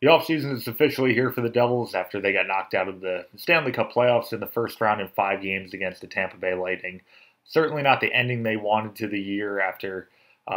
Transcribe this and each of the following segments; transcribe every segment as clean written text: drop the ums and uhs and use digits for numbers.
The offseason is officially here for the Devils after they got knocked out of the Stanley Cup Playoffs in the first round in 5 games against the Tampa Bay Lightning. Certainly not the ending they wanted to the year after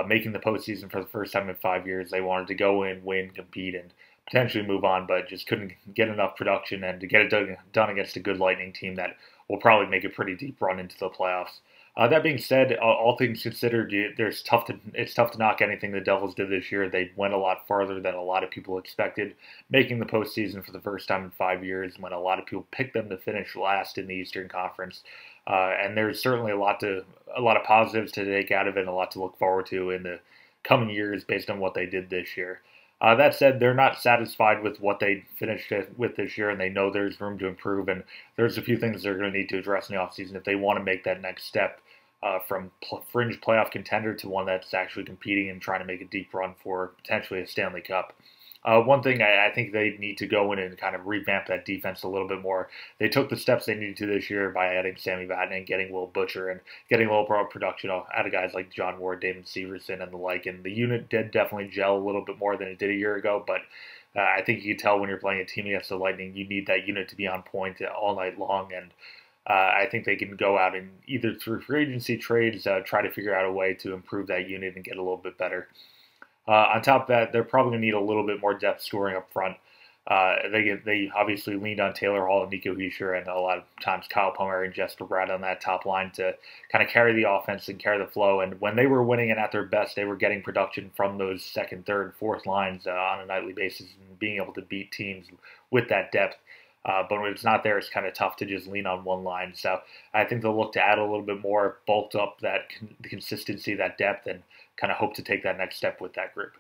making the postseason for the first time in 5 years. They wanted to go in, win, compete, and potentially move on, but just couldn't get enough production and to get it done against a good Lightning team that will probably make a pretty deep run into the playoffs. That being said, all things considered, it's tough to knock anything the Devils did this year. They went a lot farther than a lot of people expected, making the postseason for the first time in 5 years. When a lot of people picked them to finish last in the Eastern Conference, and there's certainly a lot of positives to take out of it, and a lot to look forward to in the coming years based on what they did this year. That said, they're not satisfied with what they finished with this year, and they know there's room to improve. And there's a few things they're going to need to address in the offseason if they want to make that next step from fringe playoff contender to one that's actually competing and trying to make a deep run for potentially a Stanley Cup. One thing I think they need to go in and kind of revamp that defense a little bit more. They took the steps they needed to this year by adding Sammy Vatanen, getting Will Butcher, and getting a little more production out of guys like John Ward, David Severson, and the like. And the unit did definitely gel a little bit more than it did a year ago, but I think you can tell when you're playing a team against the Lightning, you need that unit to be on point all night long. And I think they can go out and either through free agency trades try to figure out a way to improve that unit and get a little bit better. On top of that, they're probably going to need a little bit more depth scoring up front. They obviously leaned on Taylor Hall and Nico Hischier, and a lot of times Kyle Palmieri and Jesper Bratt on that top line to kind of carry the offense and carry the flow. And when they were winning and at their best, they were getting production from those second, third, fourth lines on a nightly basis and being able to beat teams with that depth. But when it's not there, it's kind of tough to just lean on one line. So I think they'll look to add a little bit more, bulk up that consistency, that depth, and kind of hope to take that next step with that group.